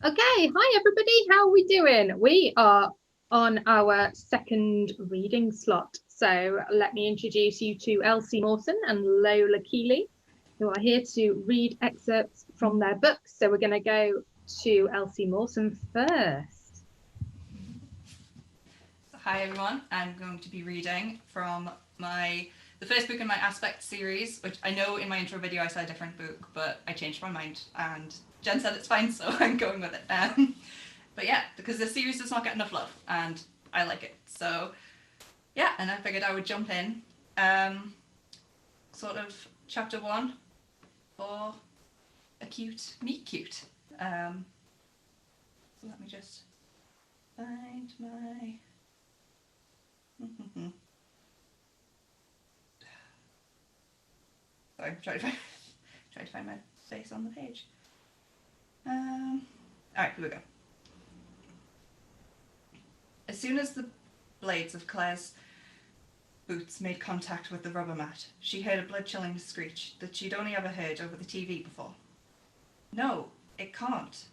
Okay, hi everybody, how are we doing? We are on our second reading slot. So let me introduce you to Elsie Mawson and Lola Keeley, who are here to read excerpts from their books. So we're going to go to Elsie Mawson first. Hi everyone, I'm going to be reading from the first book in my Aspect series, which I know in my intro video I said a different book, but I changed my mind and Jen said it's fine, so I'm going with it. But yeah, because this series does not get enough love and I like it. So yeah, and I figured I would jump in. Sort of chapter 1 for a cute meet cute. So let me just find my... Sorry, I'm trying to find my face on the page. Alright, here we go. As soon as the blades of Claire's boots made contact with the rubber mat, she heard a blood-chilling screech that she'd only ever heard over the TV before. No, it can't,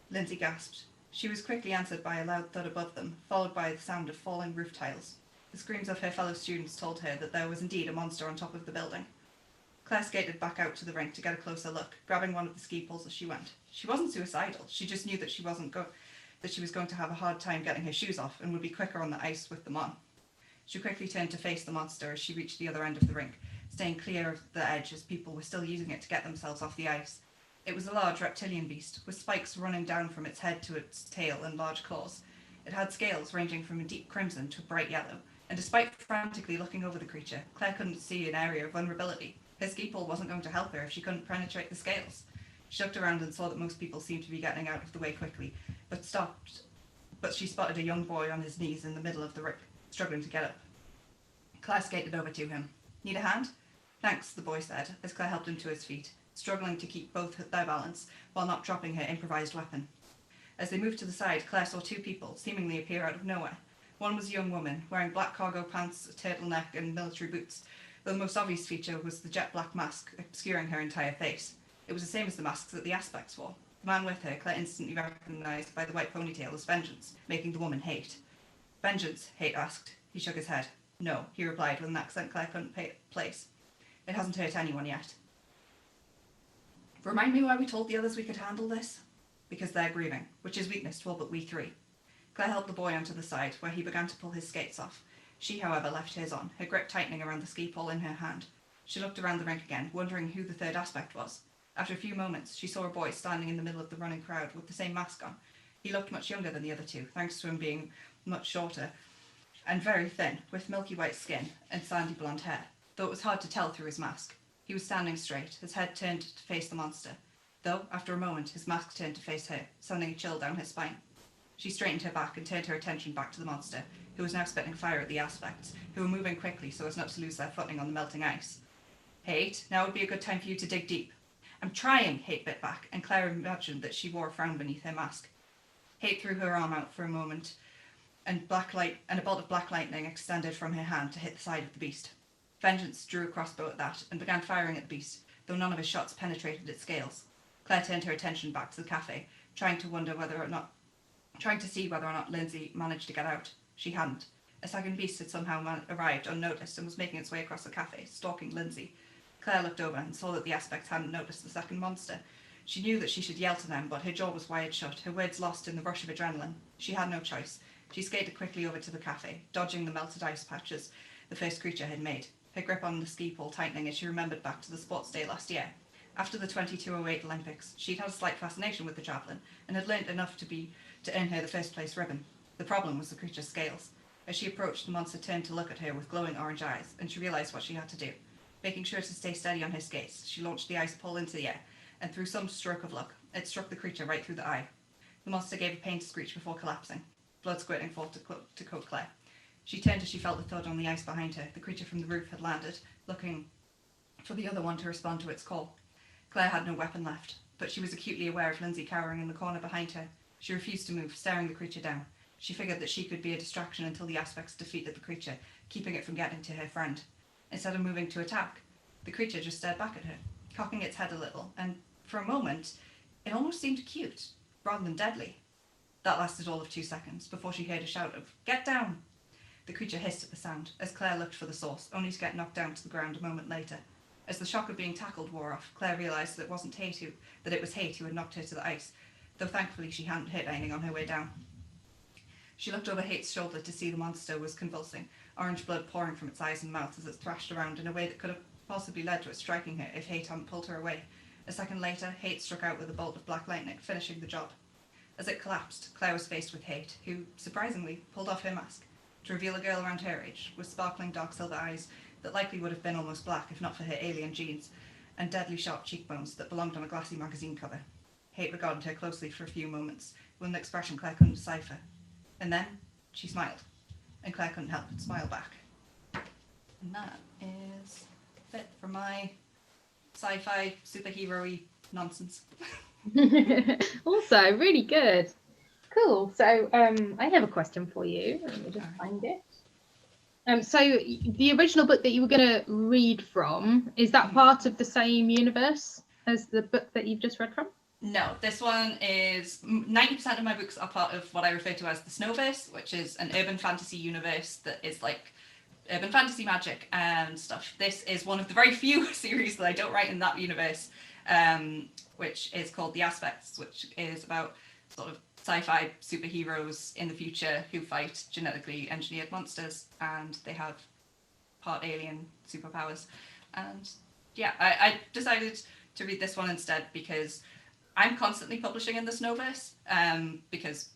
Lindsay gasped. She was quickly answered by a loud thud above them, followed by the sound of falling roof tiles. The screams of her fellow students told her that there was indeed a monster on top of the building. Claire skated back out to the rink to get a closer look, grabbing one of the ski poles as she went. She wasn't suicidal. She just knew that she was going to have a hard time getting her shoes off and would be quicker on the ice with them on. She quickly turned to face the monster as she reached the other end of the rink, staying clear of the edge as people were still using it to get themselves off the ice. It was a large reptilian beast, with spikes running down from its head to its tail and large claws. It had scales ranging from a deep crimson to a bright yellow, and despite frantically looking over the creature, Claire couldn't see an area of vulnerability. Her ski pole wasn't going to help her if she couldn't penetrate the scales. She looked around and saw that most people seemed to be getting out of the way quickly, but she spotted a young boy on his knees in the middle of the rink, struggling to get up. Claire skated over to him. Need a hand? Thanks, the boy said, as Claire helped him to his feet, struggling to keep both their balance while not dropping her improvised weapon. As they moved to the side, Claire saw two people seemingly appear out of nowhere. One was a young woman, wearing black cargo pants, a turtleneck and military boots, though the most obvious feature was the jet black mask obscuring her entire face. It was the same as the masks that the Aspects wore. The man with her, Claire instantly recognised by the white ponytail as Vengeance, making the woman Hate. Vengeance? Hate asked. He shook his head. No, he replied with an accent Claire couldn't place. It hasn't hurt anyone yet. Remind me why we told the others we could handle this? Because they're grieving, which is weakness to all but we three. Claire helped the boy onto the side, where he began to pull his skates off. She, however, left his on, her grip tightening around the ski pole in her hand. She looked around the rink again, wondering who the third Aspect was. After a few moments, she saw a boy standing in the middle of the running crowd with the same mask on. He looked much younger than the other two, thanks to him being much shorter and very thin, with milky white skin and sandy blonde hair, though it was hard to tell through his mask. He was standing straight, his head turned to face the monster, though, after a moment, his mask turned to face her, sending a chill down her spine. She straightened her back and turned her attention back to the monster, who was now spitting fire at the Aspects, who were moving quickly so as not to lose their footing on the melting ice. Hate, now would be a good time for you to dig deep. I'm trying, Hate bit back, and Claire imagined that she wore a frown beneath her mask. Hate threw her arm out for a moment, and a bolt of black lightning extended from her hand to hit the side of the beast. Vengeance drew a crossbow at that and began firing at the beast, though none of his shots penetrated its scales. Claire turned her attention back to the cafe, trying to see whether or not Lindsay managed to get out. She hadn't. A second beast had somehow arrived unnoticed and was making its way across the cafe, stalking Lindsay. Claire looked over and saw that the Aspects hadn't noticed the second monster. She knew that she should yell to them, but her jaw was wired shut, her words lost in the rush of adrenaline. She had no choice. She skated quickly over to the cafe, dodging the melted ice patches the first creature had made, her grip on the ski pole tightening as she remembered back to the sports day last year. After the 2208 Olympics, she'd had a slight fascination with the javelin and had learnt enough to earn her the first place ribbon. The problem was the creature's scales. As she approached, the monster turned to look at her with glowing orange eyes, and she realised what she had to do. Making sure to stay steady on her skates, she launched the ice pole into the air, and through some stroke of luck, it struck the creature right through the eye. The monster gave a pained screech before collapsing, blood squirting forth to coat Claire. She turned as she felt the thud on the ice behind her. The creature from the roof had landed, looking for the other one to respond to its call. Claire had no weapon left, but she was acutely aware of Lindsay cowering in the corner behind her. She refused to move, staring the creature down. She figured that she could be a distraction until the Aspects defeated the creature, keeping it from getting to her friend. Instead of moving to attack, the creature just stared back at her, cocking its head a little, and for a moment, it almost seemed cute. rather than deadly. That lasted all of 2 seconds before she heard a shout of, "Get down!" The creature hissed at the sound as Claire looked for the source, only to get knocked down to the ground a moment later. As the shock of being tackled wore off, Claire realised that it was Hate who had knocked her to the ice, though thankfully she hadn't hit anything on her way down. She looked over Hate's shoulder to see the monster was convulsing, orange blood pouring from its eyes and mouth as it thrashed around in a way that could have possibly led to it striking her if Hate hadn't pulled her away. A second later, Hate struck out with a bolt of black lightning, finishing the job. As it collapsed, Claire was faced with Hate, who, surprisingly, pulled off her mask to reveal a girl around her age, with sparkling dark silver eyes that likely would have been almost black if not for her alien genes, and deadly sharp cheekbones that belonged on a glassy magazine cover. Hate regarded her closely for a few moments, with an expression Claire couldn't decipher. And then she smiled, and Claire couldn't help but smile back. And that is it for my sci-fi superhero-y nonsense. Also, really good. Cool. So I have a question for you. Let me just find it. So the original book that you were going to read from, is that part of the same universe as the book that you've just read from? No, this one is 90% of my books are part of what I refer to as the Snowverse, which is an urban fantasy universe that is like urban fantasy magic and stuff. This is one of the very few series that I don't write in that universe, which is called The Aspects, which is about sort of sci-fi superheroes in the future who fight genetically engineered monsters, and they have part alien superpowers. And yeah, I decided to read this one instead because I'm constantly publishing in the Snowverse, because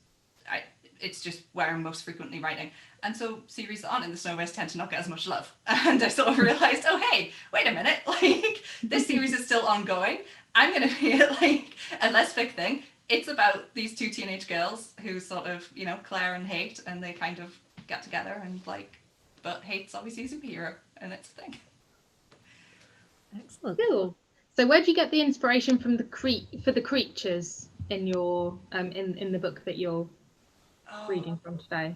it's just where I'm most frequently writing. And so series that aren't in the Snowverse tend to not get as much love. And I sort of realised, oh hey, wait a minute, like this series is still ongoing. I'm going to be like a Lesfic thing. It's about these two teenage girls who sort of, you know, Claire and Hate, and they kind of get together and like, but Hate's obviously a superhero, and it's a thing. Excellent. Cool. So where do you get the inspiration from for the creatures in your in the book that you're reading from today?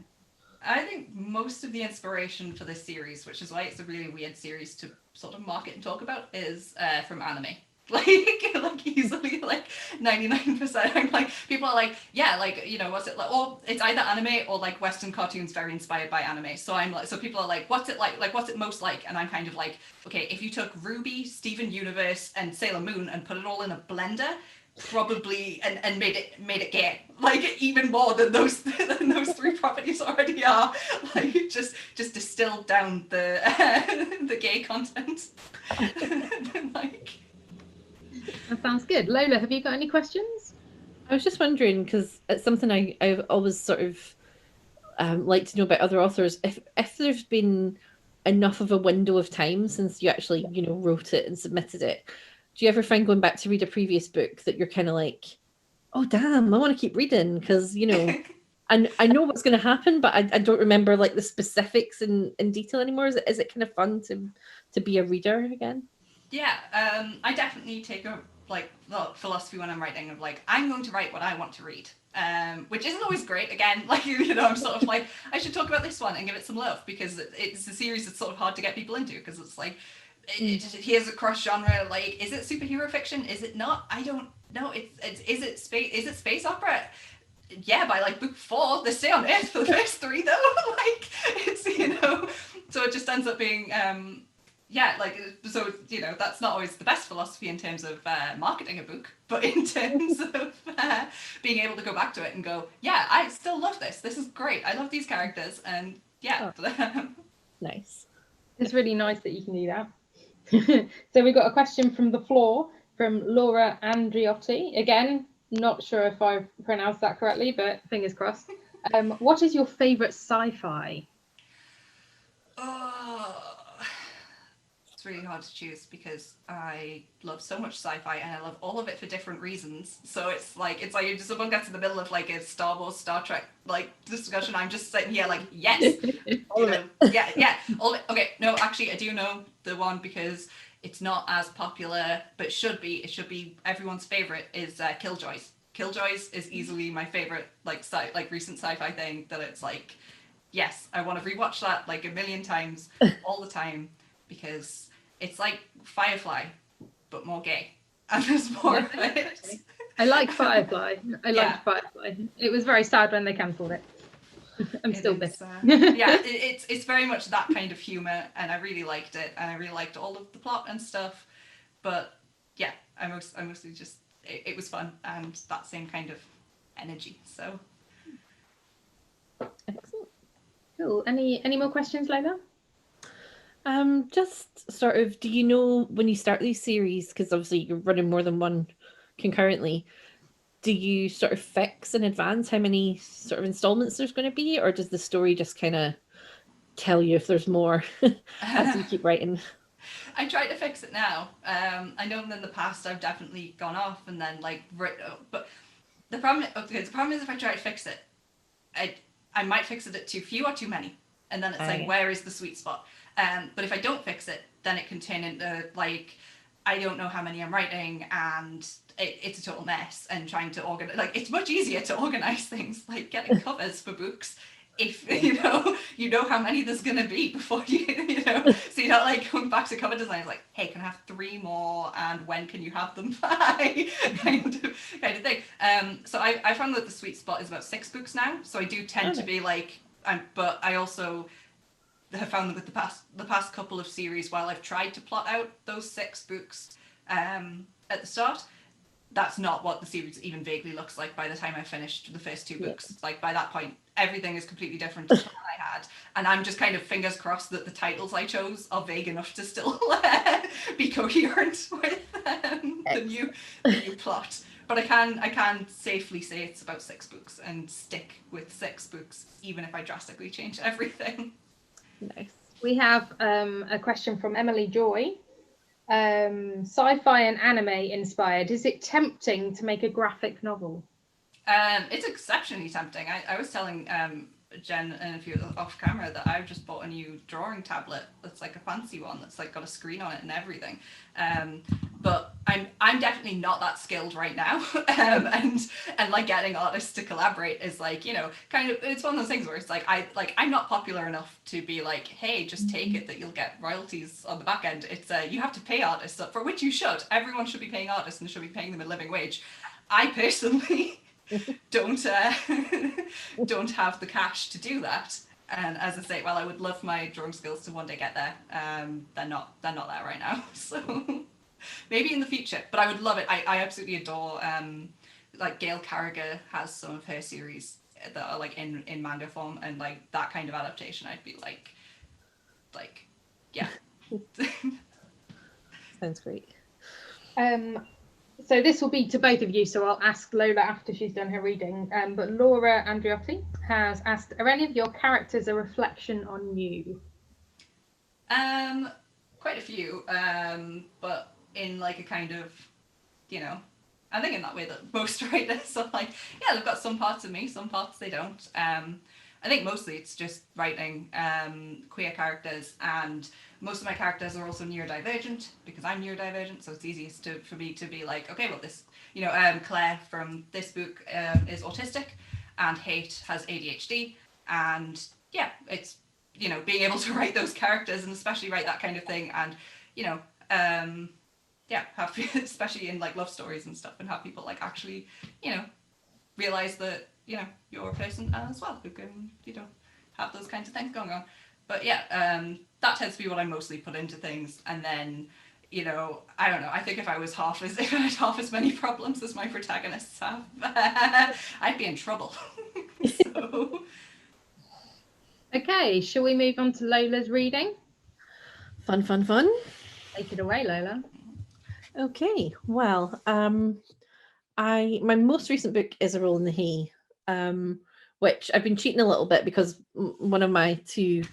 I think most of the inspiration for this series, which is why it's a really weird series to sort of market and talk about, is from anime. Like easily like 99%. I'm like, people are like, yeah, like, you know, what's it like? Or it's either anime or like Western cartoons very inspired by anime. So I'm like, so people are like, what's it like? Like, what's it most like? And I'm kind of like, okay, if you took Ruby, Steven Universe, and Sailor Moon and put it all in a blender, probably and made it gay, like even more than those three properties already are. Like just distilled down the gay content. Like. That sounds good. Lola, have you got any questions? I was just wondering, because it's something I've always sort of like to know about other authors. If there's been enough of a window of time since you actually, you know, wrote it and submitted it, do you ever find going back to read a previous book that you're kind of like, oh damn, I want to keep reading because, you know, I know what's going to happen, but I don't remember like the specifics in detail anymore. Is it kind of fun to be a reader again? Yeah, I definitely take a like the philosophy when I'm writing of like, I'm going to write what I want to read, which isn't always great. Again, like, you know, I'm sort of like, I should talk about this one and give it some love because it's a series that's sort of hard to get people into because it's like, here's a cross genre. Like, is it superhero fiction? Is it not? I don't know. Is it space opera? Yeah, by like book 4, they stay on Earth for the first 3 though. Like, it's, you know, so it just ends up being yeah, like, so, you know, that's not always the best philosophy in terms of marketing a book, but in terms of being able to go back to it and go, yeah, I still love this. This is great. I love these characters. And yeah. Oh. Nice. It's really nice that you can do that. So we got a question from the floor from Laura Andriotti. Again, not sure if I pronounced that correctly, but fingers crossed. What is your favourite sci-fi? It's really hard to choose because I love so much sci-fi and I love all of it for different reasons. So it's like if someone gets in the middle of like a Star Wars, Star Trek like discussion, I'm just sitting here like, yes, all of it. Yeah, all of it. Okay, no, actually, I do know the one because it's not as popular, but it should be everyone's favorite is Killjoys. Killjoys is easily my favorite like recent sci-fi thing that it's like, yes, I want to rewatch that like a million times all the time because it's like Firefly but more gay and there's more of it. I like Firefly. I Yeah. liked Firefly. It was very sad when they cancelled it. I'm still bitter. It's very much that kind of humour, and I really liked it, and I really liked all of the plot and stuff. But yeah, I mostly just it was fun and that same kind of energy. So Excellent. Cool. Any more questions, Lola? Just sort of, do you know when you start these series, because obviously you're running more than one concurrently, do you sort of fix in advance how many sort of installments there's going to be, or does the story just kind of tell you if there's more as you keep writing? I try to fix it now. I know in the past I've definitely gone off and then like but the problem is if I try to fix it, I might fix it at too few or too many, and then it's like, where is the sweet spot? But if I don't fix it, then it can turn into like, I don't know how many I'm writing, and it's a total mess. And trying to organize, like, it's much easier to organize things, like getting covers for books. If you know how many there's gonna be before you know, so you're not like going back to cover design. It's like, hey, can I have 3 more, and when can you have them by? kind of thing. So I found that the sweet spot is about 6 books now. So I do tend to be like, but I also have found that with the past couple of series, while I've tried to plot out those 6 books at the start, that's not what the series even vaguely looks like by the time I finished the first 2 books. Like by that point, everything is completely different to what I had, and I'm just kind of fingers crossed that the titles I chose are vague enough to still be coherent with the new plot. But I can safely say it's about 6 books and stick with 6 books, even if I drastically change everything. Nice. We have a question from Emily Joy. Sci-fi and anime inspired. Is it tempting to make a graphic novel? It's exceptionally tempting. I was telling Jen and a few off camera that I've just bought a new drawing tablet that's like a fancy one that's like got a screen on it and everything. But I'm definitely not that skilled right now. And like getting artists to collaborate is like, you know, kind of, it's one of those things where it's like I'm not popular enough to be like, hey, just take it that you'll get royalties on the back end. It's you have to pay artists, for which you should. Everyone should be paying artists and should be paying them a living wage. I personally don't have the cash to do that, and as I say, while I would love my drawing skills to one day get there, they're not there right now. So maybe in the future, but I would love it. I absolutely adore like Gail Carriger has some of her series that are like in manga form, and like that kind of adaptation I'd be like yeah. Sounds great. So this will be to both of you, so I'll ask Lola after she's done her reading. But Laura Andriotti has asked, are any of your characters a reflection on you? Quite a few, but in like a kind of, you know, I think in that way that most writers are like, yeah, they've got some parts of me, some parts they don't. I think mostly it's just writing queer characters, and most of my characters are also neurodivergent because I'm neurodivergent, so it's easiest for me to be like, okay, well this, you know, Claire from this book is autistic, and Hate has ADHD, and yeah, it's, you know, being able to write those characters and especially write that kind of thing, and, you know, yeah, have, especially in like love stories and stuff, and have people like actually, you know, realize that, you know, you're a person as well who can, you know, have those kinds of things going on. But yeah, that tends to be what I mostly put into things. And then, you know, I don't know, I think if I had half as many problems as my protagonists have, I'd be in trouble. So. Okay, shall we move on to Lola's reading? Fun. Take it away, Lola. Okay, well, my most recent book is A Roll in the Hay, which I've been cheating a little bit because one of my 2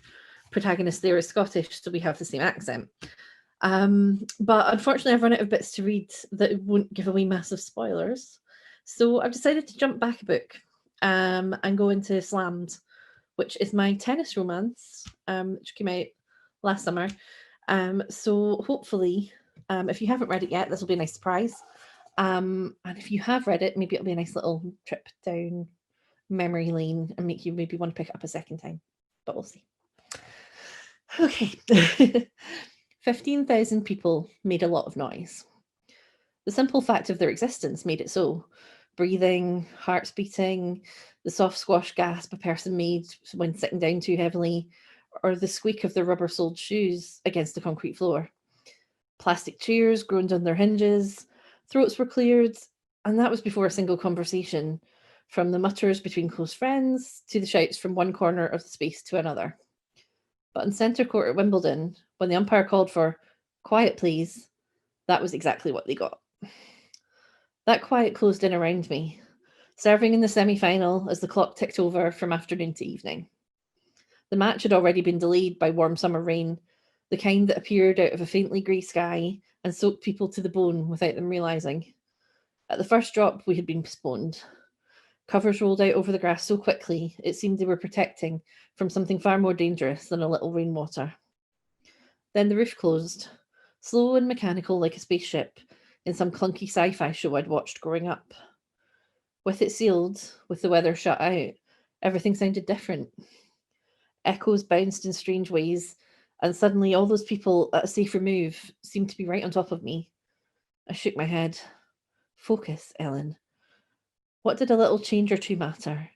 protagonists there is Scottish, so we have the same accent. But unfortunately, I've run out of bits to read that won't give away massive spoilers. So I've decided to jump back a book and go into Slammed, which is my tennis romance, which came out last summer. So hopefully, if you haven't read it yet, this will be a nice surprise. And if you have read it, maybe it'll be a nice little trip down memory lane and make you maybe want to pick it up a second time. But we'll see. Okay. 15,000 people made a lot of noise. The simple fact of their existence made it so. Breathing, hearts beating, the soft squash gasp a person made when sitting down too heavily, or the squeak of their rubber soled shoes against the concrete floor. Plastic chairs groaned on their hinges, throats were cleared, and that was before a single conversation, from the mutters between close friends to the shouts from one corner of the space to another. But in centre court at Wimbledon, when the umpire called for "quiet, please," that was exactly what they got. That quiet closed in around me, serving in the semi-final as the clock ticked over from afternoon to evening. The match had already been delayed by warm summer rain, the kind that appeared out of a faintly grey sky and soaked people to the bone without them realising. At the first drop, we had been postponed. Covers rolled out over the grass so quickly, it seemed they were protecting from something far more dangerous than a little rainwater. Then the roof closed, slow and mechanical like a spaceship in some clunky sci-fi show I'd watched growing up. With it sealed, with the weather shut out, everything sounded different. Echoes bounced in strange ways, and suddenly all those people at a safe remove seemed to be right on top of me. I shook my head. Focus, Ellen. What did a little change or two matter?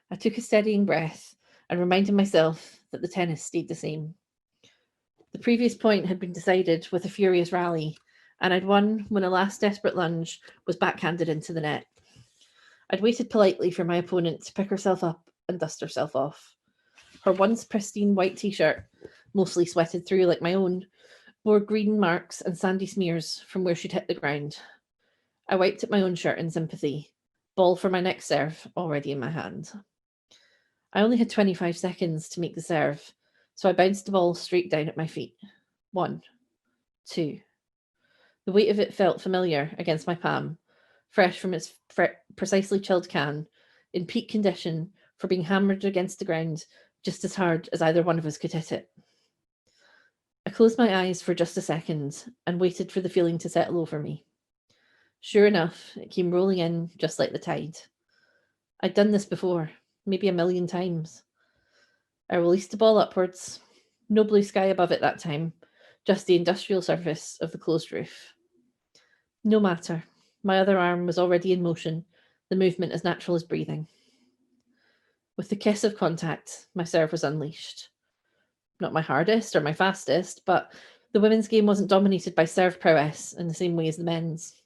I took a steadying breath and reminded myself that the tennis stayed the same. The previous point had been decided with a furious rally, and I'd won when a last desperate lunge was backhanded into the net. I'd waited politely for my opponent to pick herself up and dust herself off. Her once pristine white t-shirt, mostly sweated through like my own, bore green marks and sandy smears from where she'd hit the ground. I wiped at my own shirt in sympathy, ball for my next serve already in my hand. I only had 25 seconds to make the serve, so I bounced the ball straight down at my feet. 1, 2. The weight of it felt familiar against my palm, fresh from its precisely chilled can, in peak condition for being hammered against the ground just as hard as either one of us could hit it. I closed my eyes for just a second and waited for the feeling to settle over me. Sure enough, it came rolling in just like the tide. I'd done this before, maybe 1,000,000 times. I released the ball upwards. No blue sky above it that time, just the industrial surface of the closed roof. No matter. My other arm was already in motion, the movement as natural as breathing. With the kiss of contact, my serve was unleashed. Not my hardest or my fastest, but the women's game wasn't dominated by serve prowess in the same way as the men's.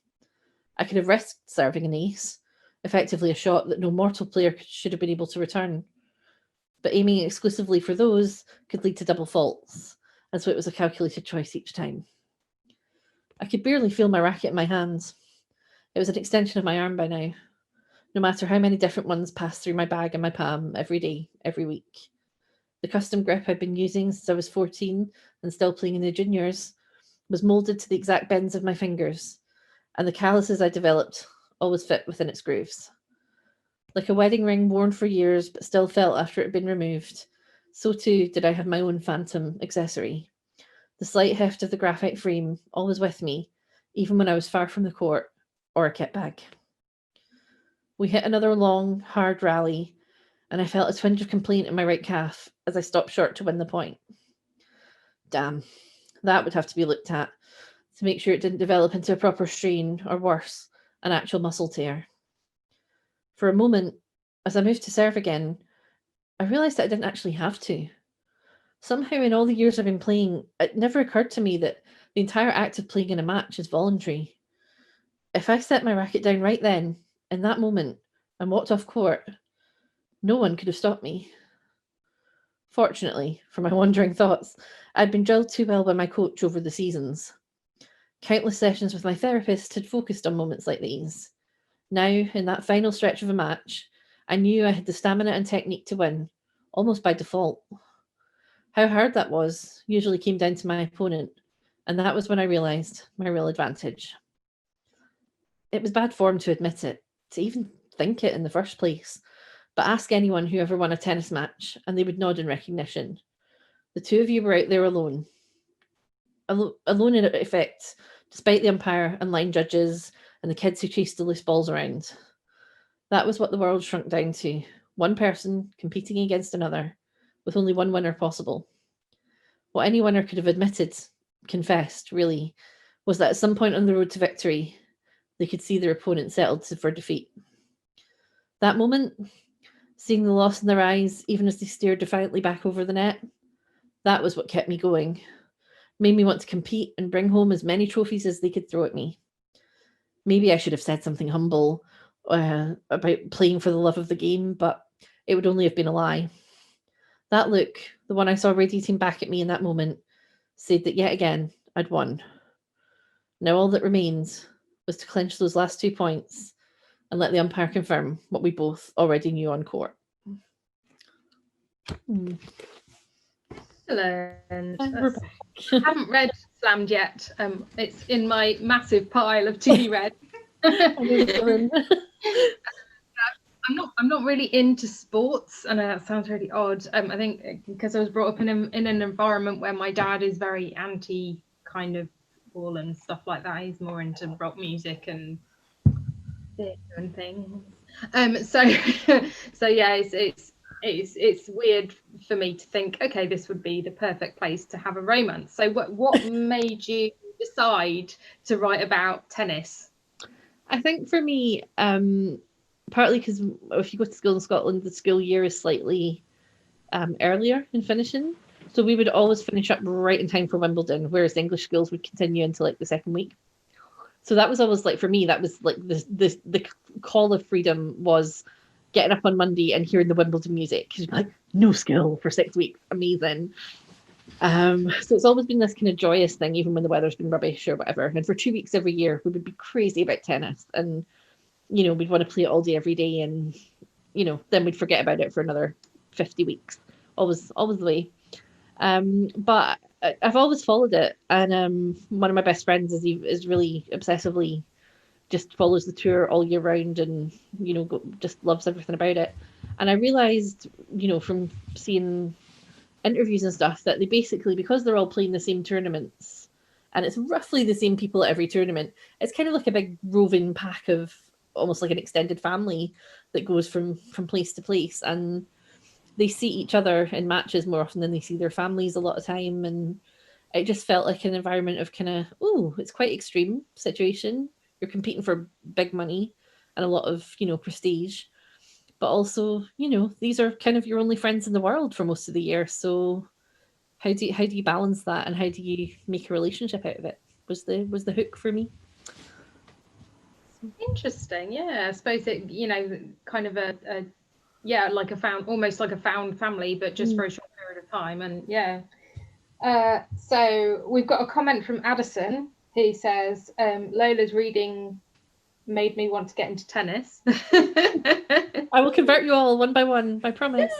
I could have risked serving an ace, effectively a shot that no mortal player should have been able to return. But aiming exclusively for those could lead to double faults, and so it was a calculated choice each time. I could barely feel my racket in my hands. It was an extension of my arm by now, no matter how many different ones passed through my bag and my palm every day, every week. The custom grip I'd been using since I was 14 and still playing in the juniors was moulded to the exact bends of my fingers, and the calluses I developed always fit within its grooves. Like a wedding ring worn for years but still felt after it had been removed, so too did I have my own phantom accessory. The slight heft of the graphite frame always with me, even when I was far from the court or a kit bag. We hit another long, hard rally, and I felt a twinge of complaint in my right calf as I stopped short to win the point. Damn, that would have to be looked at to make sure it didn't develop into a proper strain, or worse, an actual muscle tear. For a moment, as I moved to serve again, I realised that I didn't actually have to. Somehow, in all the years I've been playing, it never occurred to me that the entire act of playing in a match is voluntary. If I set my racket down right then, in that moment, and walked off court, no one could have stopped me. Fortunately, for my wandering thoughts, I'd been drilled too well by my coach over the seasons. Countless sessions with my therapist had focused on moments like these. Now, in that final stretch of a match, I knew I had the stamina and technique to win, almost by default. How hard that was usually came down to my opponent, and that was when I realised my real advantage. It was bad form to admit it, to even think it in the first place, but ask anyone who ever won a tennis match, and they would nod in recognition. The two of you were out there alone. Alone in effect, despite the umpire and line judges and the kids who chased the loose balls around. That was what the world shrunk down to, one person competing against another, with only one winner possible. What any winner could have admitted, confessed, really, was that at some point on the road to victory, they could see their opponent settled for defeat. That moment, seeing the loss in their eyes, even as they stared defiantly back over the net, that was what kept me going. Made me want to compete and bring home as many trophies as they could throw at me. Maybe I should have said something humble about playing for the love of the game, but it would only have been a lie. That look, the one I saw radiating back at me in that moment, said that yet again I'd won. Now all that remains was to clinch those last 2 points and let the umpire confirm what we both already knew on court. Excellent. And we're back. I haven't read Slammed yet. It's in my massive pile of to be read. I'm not really into sports, and that sounds really odd. I think because I was brought up in an environment where my dad is very anti kind of football and stuff like that. He's more into rock music and theatre and things. So yeah, it's weird for me to think, okay, this would be the perfect place to have a romance. So what made you decide to write about tennis? I think for me, partly because if you go to school in Scotland, the school year is slightly earlier in finishing. So we would always finish up right in time for Wimbledon, whereas the English schools would continue until like the second week. So that was always like, for me, that was like the call of freedom was getting up on Monday and hearing the Wimbledon music. Because you'd be like, no school for 6 weeks. Amazing. So it's always been this kind of joyous thing, even when the weather's been rubbish or whatever. And for 2 weeks every year, we would be crazy about tennis. And, you know, we'd want to play it all day, every day. And, you know, then we'd forget about it for another 50 weeks. Always the way. But I've always followed it. And one of my best friends is really obsessively just follows the tour all year round and, you know, just loves everything about it. And I realised, you know, from seeing interviews and stuff, that they basically, because they're all playing the same tournaments and it's roughly the same people at every tournament, it's kind of like a big roving pack of almost like an extended family that goes from place to place, and they see each other in matches more often than they see their families a lot of time. And it just felt like an environment of kind of, oh, it's quite extreme situation. You're competing for big money and a lot of, you know, prestige, but also, you know, these are kind of your only friends in the world for most of the year. So how do you balance that, and how do you make a relationship out of it? Was the hook for me. Interesting. Yeah, I suppose it, you know, kind of a like almost like a found family, but just for a short period of time. And yeah. So we've got a comment from Addison. He says, Lola's reading made me want to get into tennis. I will convert you all one by one, I promise.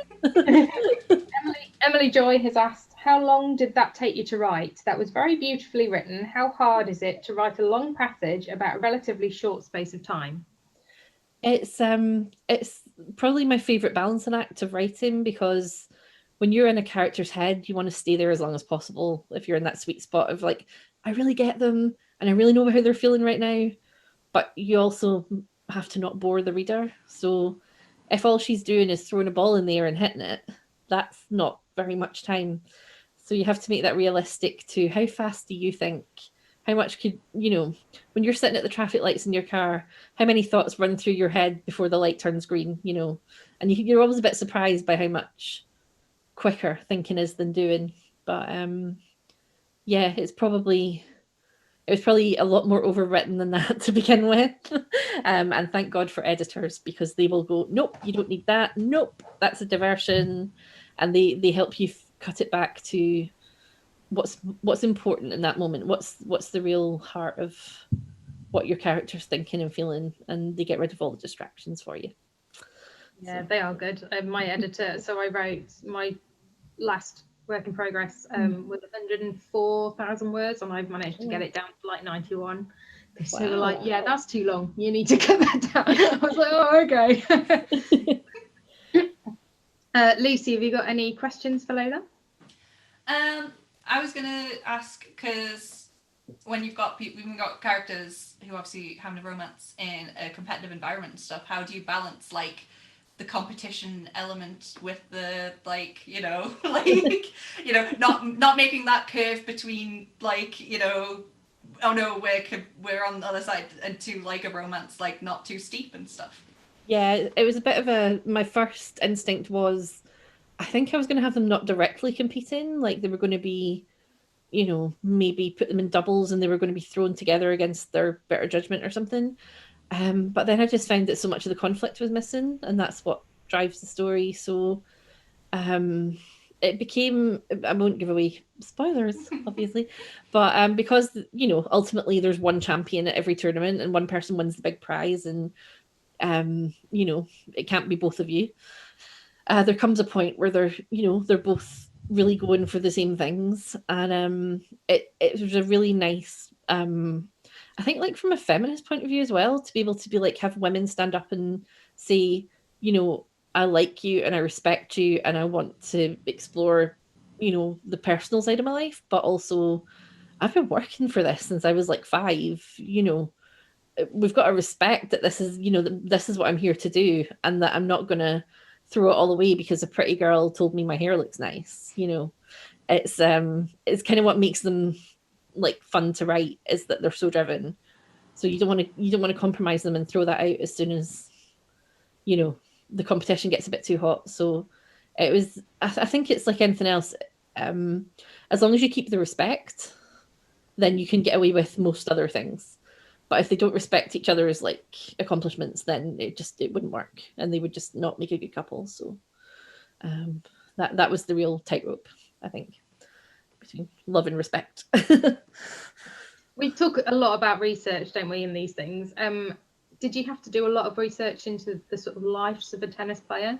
Emily Joy has asked, how long did that take you to write? That was very beautifully written. How hard is it to write a long passage about a relatively short space of time? It's probably my favourite balancing act of writing, because when you're in a character's head, you want to stay there as long as possible. If you're in that sweet spot of like, I really get them and I really know how they're feeling right now, but you also have to not bore the reader. So if all she's doing is throwing a ball in the air and hitting it, that's not very much time. So you have to make that realistic to how fast do you think, how much could, you know, when you're sitting at the traffic lights in your car, how many thoughts run through your head before the light turns green, you know? And you're always a bit surprised by how much quicker thinking is than doing. But yeah, it was probably a lot more overwritten than that to begin with. And thank God for editors, because they will go, nope, you don't need that. Nope, that's a diversion. And they help you cut it back to what's important in that moment. What's the real heart of what your character's thinking and feeling, and they get rid of all the distractions for you. Yeah, so. They are good. My editor, so I wrote my last work in progress with 104,000 words, and I've managed to get it down to like 91. So they were like, yeah, that's too long, you need to cut that down. I was like, oh, okay. Lucy, have you got any questions for Lola? I was gonna ask, because when we've got characters who obviously having a romance in a competitive environment and stuff, how do you balance like the competition element with the, like, you know, like, you know, not making that curve between, like, you know, oh no, we're on the other side, and to like a romance like not too steep and stuff. Yeah, it was a bit of a. My first instinct was, I think I was going to have them not directly competing, like they were going to be, maybe put them in doubles and they were going to be thrown together against their better judgment or something. But then I just found that so much of the conflict was missing, and that's what drives the story. So it became, I won't give away spoilers, obviously, but because ultimately there's one champion at every tournament and one person wins the big prize, and it can't be both of you. There comes a point where they're both really going for the same things, and it was a really nice, I think, like from a feminist point of view as well, to be able to be like, have women stand up and say, I like you and I respect you and I want to explore, the personal side of my life, but also I've been working for this since I was like 5. We've got to respect that this is, this is what I'm here to do, and that I'm not gonna throw it all away because a pretty girl told me my hair looks nice. It's kind of what makes them like fun to write, is that they're so driven. So you don't want to compromise them and throw that out as soon as the competition gets a bit too hot. So it was, I think it's like anything else, as long as you keep the respect, then you can get away with most other things. But if they don't respect each other's like accomplishments, then it wouldn't work, and they would just not make a good couple. So that was the real tightrope, I think, between love and respect. We talk a lot about research, don't we, in these things? Did you have to do a lot of research into the sort of lives of a tennis player?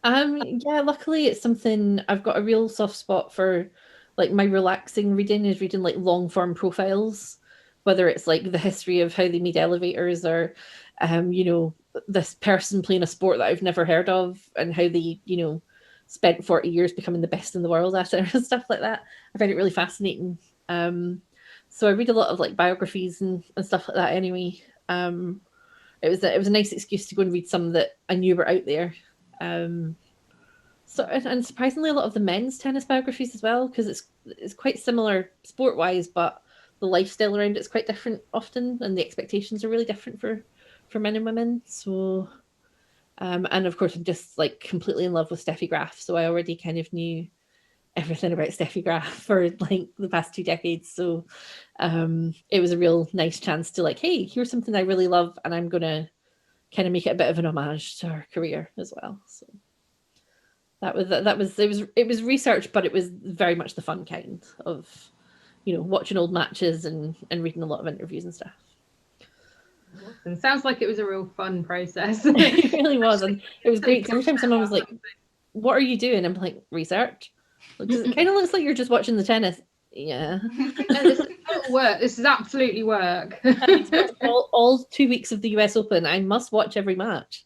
Yeah, luckily it's something I've got a real soft spot for. Like, my relaxing reading is reading like long form profiles, whether it's like the history of how they made elevators, or this person playing a sport that I've never heard of and how they spent 40 years becoming the best in the world at it, and stuff like that. I find it really fascinating. So I read a lot of like biographies and stuff like that anyway. It was a nice excuse to go and read some that I knew were out there. So, and surprisingly, a lot of the men's tennis biographies as well, because it's quite similar sport wise, but the lifestyle around it's quite different often, and the expectations are really different for men and women. So, and of course, I'm just like completely in love with Steffi Graf, so I already kind of knew everything about Steffi Graf for like the past 2 decades. So it was a real nice chance to like, hey, here's something I really love, and I'm gonna kind of make it a bit of an homage to her career as well. So it was research, but it was very much the fun kind of watching old matches and reading a lot of interviews and stuff. Awesome. Sounds like it was a real fun process. It really was, and it was great. Every time someone was like, "What are you doing?" I'm like, "Research." Because it kind of looks like you're just watching the tennis. Yeah. No, this is work. This is absolutely work. all 2 weeks of the US Open, I must watch every match.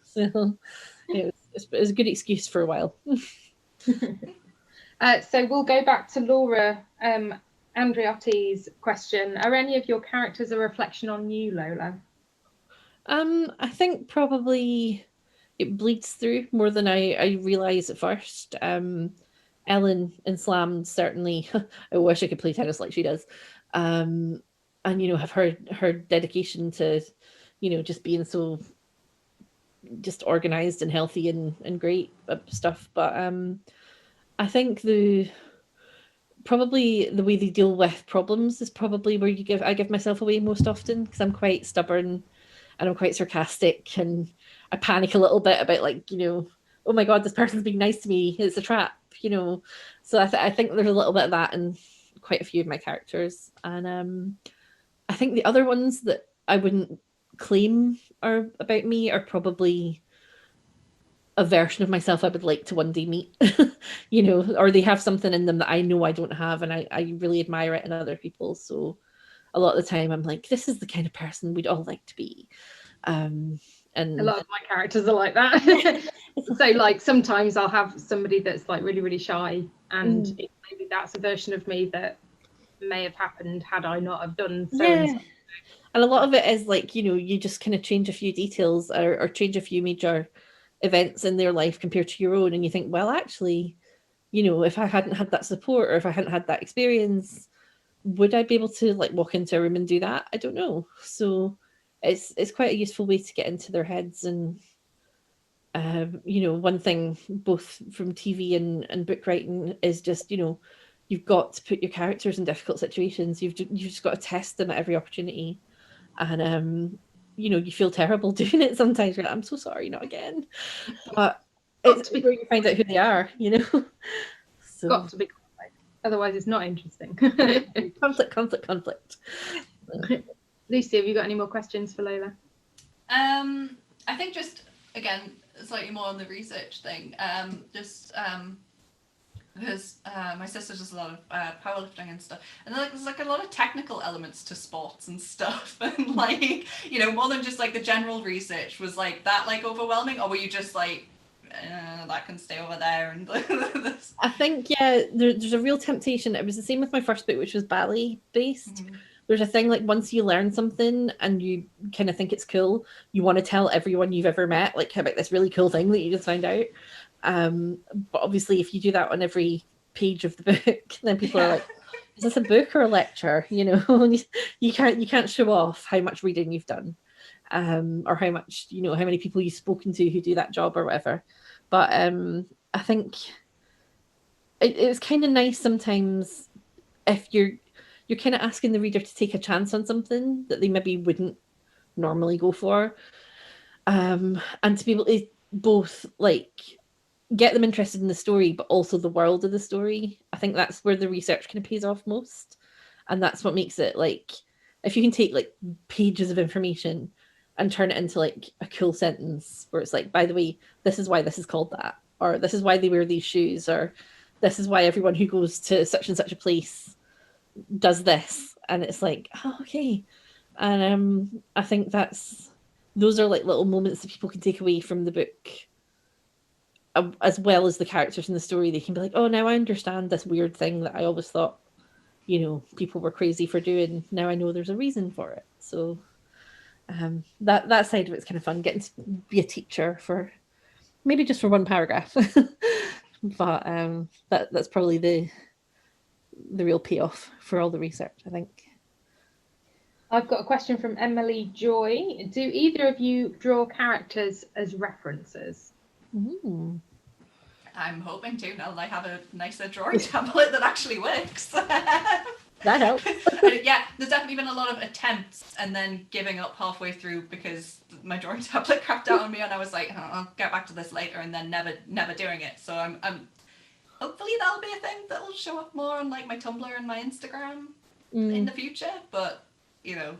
So it was a good excuse for a while. So we'll go back to Laura Andreotti's question. Are any of your characters a reflection on you, Lola? I think probably it bleeds through more than I realize at first. Ellen in Slam, certainly. I wish I could play tennis like she does. And have her dedication to just being so just organized and healthy and great stuff. But I think probably the way they deal with problems is probably where I give myself away most often, because I'm quite stubborn and I'm quite sarcastic, and I panic a little bit about like, oh my God, this person's being nice to me, it's a trap, So I think there's a little bit of that in quite a few of my characters. And I think the other ones that I wouldn't claim are about me are probably a version of myself I would like to one day meet, or they have something in them that I know I don't have, and I really admire it in other people. So a lot of the time I'm like, this is the kind of person we'd all like to be. And a lot of my characters are like that. So like sometimes I'll have somebody that's like really, really shy, and maybe that's a version of me that may have happened had I not have done so. Yeah. And a lot of it is like, you just kind of change a few details or change a few major events in their life compared to your own, and you think, well, actually, if I hadn't had that support, or if I hadn't had that experience, would I be able to like walk into a room and do that? I don't know. So it's quite a useful way to get into their heads. And one thing both from TV and book writing is just, you've got to put your characters in difficult situations. You've just got to test them at every opportunity. And you feel terrible doing it sometimes. You're like, I'm so sorry, not again. But it's where you find out who they are, So got to be conflict, otherwise it's not interesting. conflict. Lucy, have you got any more questions for Lola? I think just again slightly more on the research thing. Because my sister does a lot of powerlifting and stuff, and there's like a lot of technical elements to sports and stuff, and like more than just like the general research. Was like that like overwhelming, or were you just like that can stay over there and I think there's a real temptation. It was the same with my first book, which was ballet based. Mm-hmm. There's a thing like once you learn something and you kind of think it's cool, you want to tell everyone you've ever met like about this really cool thing that you just found out. But obviously if you do that on every page of the book, then people are like, is this a book or a lecture? You can't show off how much reading you've done, or how much, how many people you've spoken to who do that job or whatever. But I think it's kind of nice sometimes if you're kind of asking the reader to take a chance on something that they maybe wouldn't normally go for, and to be able to both like get them interested in the story but also the world of the story. I think that's where the research kind of pays off most, and that's what makes it like, if you can take like pages of information and turn it into like a cool sentence where it's like, by the way, this is why this is called that, or this is why they wear these shoes, or this is why everyone who goes to such and such a place does this, and it's like, oh, okay. And I think those are like little moments that people can take away from the book, as well as the characters in the story. They can be like, oh, now I understand this weird thing that I always thought people were crazy for doing. Now I know there's a reason for it. So that side of it's kind of fun, getting to be a teacher for maybe just for one paragraph. But that's probably the real payoff for all the research, I think. I've got a question from Emily Joy. Do either of you draw characters as references? Ooh. I'm hoping to, now that I have a nicer drawing tablet that actually works. That helps. Yeah, there's definitely been a lot of attempts and then giving up halfway through because my drawing tablet crapped out on me, and I was like, I'll get back to this later, and then never doing it. So I'm hopefully that'll be a thing that'll show up more on like my Tumblr and my Instagram in the future, but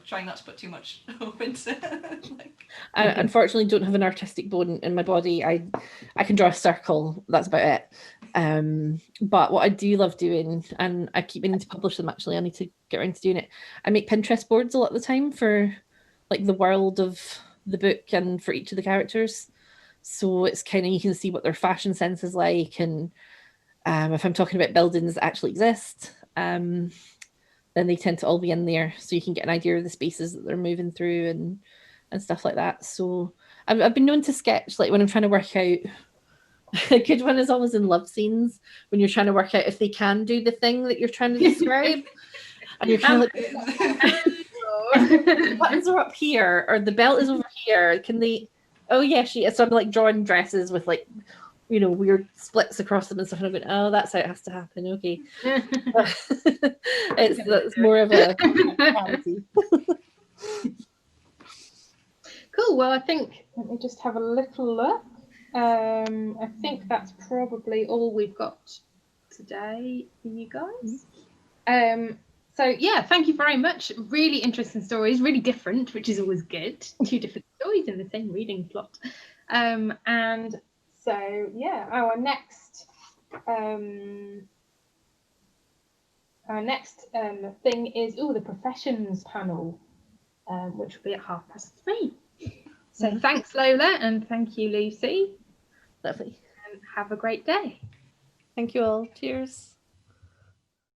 trying not to put too much hope into like... I unfortunately don't have an artistic bone in my body. I can draw a circle, that's about it. But what I do love doing, and I keep meaning to publish them actually, I need to get around to doing it, I make Pinterest boards a lot of the time for like the world of the book and for each of the characters. So it's kind of, you can see what their fashion sense is like, and if I'm talking about buildings that actually exist, then they tend to all be in there, so you can get an idea of the spaces that they're moving through and stuff like that. So I've been known to sketch, like when I'm trying to work out, a good one is always in love scenes, when you're trying to work out if they can do the thing that you're trying to describe. And you're kind of like, the buttons are up here, or the belt is over here. Can they? Oh yeah, so I'm like drawing dresses with like, weird splits across them and stuff. And I'm going, oh, that's how it has to happen. Okay. It's more of a reality. Cool. Well, I think, let me just have a little look. I think that's probably all we've got today for you guys. So yeah, thank you very much. Really interesting stories, really different, which is always good. 2 different stories in the same reading plot. And so yeah, our next thing is the professions panel, which will be at 3:30. So thanks Lola, and thank you Lucy. Lovely. And have a great day. Thank you all. Cheers.